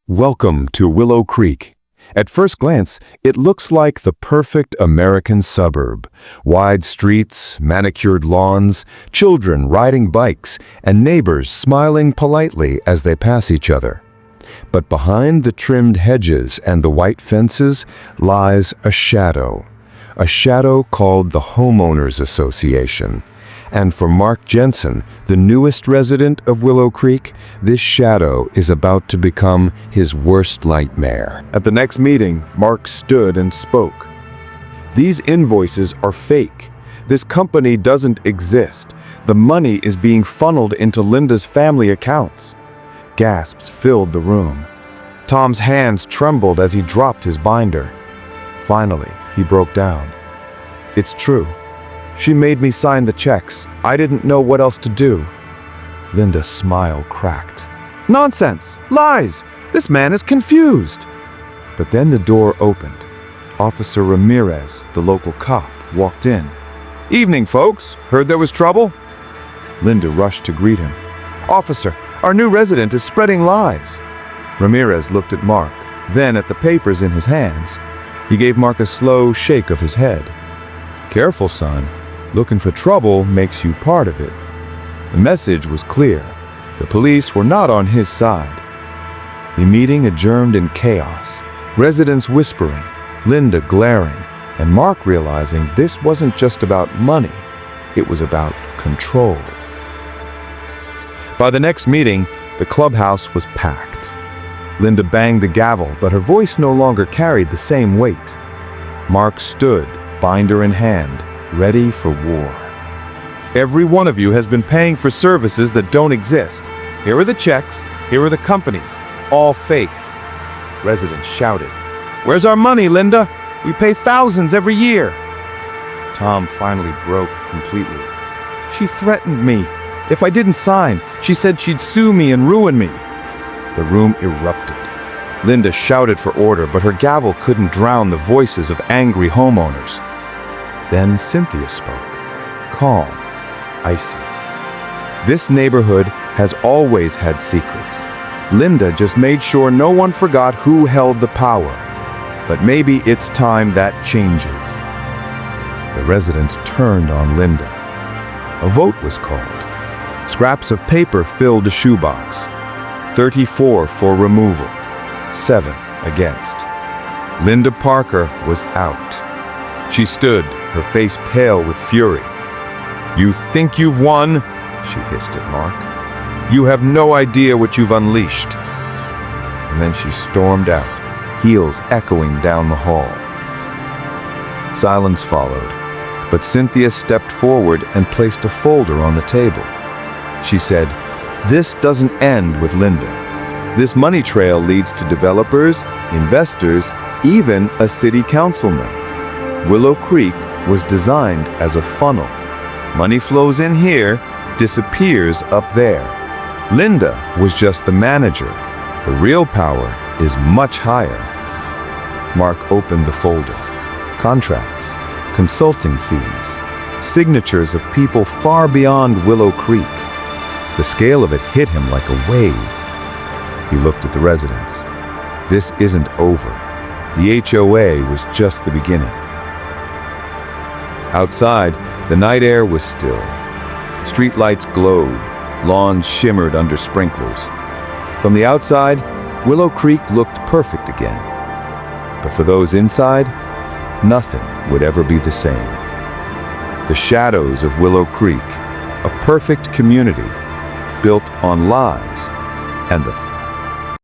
Welcome to Willow Creek. At first glance, it looks like the perfect American suburb. Wide streets, manicured lawns, children riding bikes, and neighbors smiling politely as they pass each other. But behind the trimmed hedges and the white fences lies a shadow called the Homeowners Association. And for Mark Jensen, the newest resident of Willow Creek, this shadow is about to become his worst nightmare. At the next meeting, Mark stood and spoke. "These invoices are fake. This company doesn't exist. The money is being funneled into Linda's family accounts." Gasps filled the room. Tom's hands trembled as he dropped his binder. Finally, he broke down. "It's true. She made me sign the checks. I didn't know what else to do." Linda's smile cracked. "Nonsense! Lies! This man is confused!" But then the door opened. Officer Ramirez, the local cop, walked in. "Evening, folks. Heard there was trouble?" Linda rushed to greet him. "Officer, our new resident is spreading lies." Ramirez looked at Mark, then at the papers in his hands. He gave Mark a slow shake of his head. "Careful, son. Looking for trouble makes you part of it." The message was clear. The police were not on his side. The meeting adjourned in chaos, residents whispering, Linda glaring, and Mark realizing this wasn't just about money, it was about control. By the next meeting, the clubhouse was packed. Linda banged the gavel, but her voice no longer carried the same weight. Mark stood, binder in hand, ready for war. "Every one of you has been paying for services that don't exist. Here are the checks, here are the companies, all fake." Residents shouted, "Where's our money, Linda? We pay thousands every year." Tom finally broke completely. "She threatened me. If I didn't sign, she said she'd sue me and ruin me." The room erupted. Linda shouted for order, but her gavel couldn't drown the voices of angry homeowners. Then Cynthia spoke, calm, icy. "This neighborhood has always had secrets. Linda just made sure no one forgot who held the power. But maybe it's time that changes." The residents turned on Linda. A vote was called. Scraps of paper filled a shoebox. 34 for removal, 7 against. Linda Parker was out. She stood, her face pale with fury. "You think you've won?" she hissed at Mark. "You have no idea what you've unleashed." And then she stormed out, heels echoing down the hall. Silence followed, but Cynthia stepped forward and placed a folder on the table. She said, "This doesn't end with Linda. This money trail leads to developers, investors, even a city councilman. Willow Creek was designed as a funnel. Money flows in here, disappears up there. Linda was just the manager. The real power is much higher." Mark opened the folder. Contracts, consulting fees, signatures of people far beyond Willow Creek. The scale of it hit him like a wave. He looked at the residents. This isn't over. The HOA was just the beginning. Outside, the night air was still. Streetlights glowed, lawns shimmered under sprinklers. From the outside, Willow Creek looked perfect again. But for those inside, nothing would ever be the same. The shadows of Willow Creek, a perfect community built on lies and the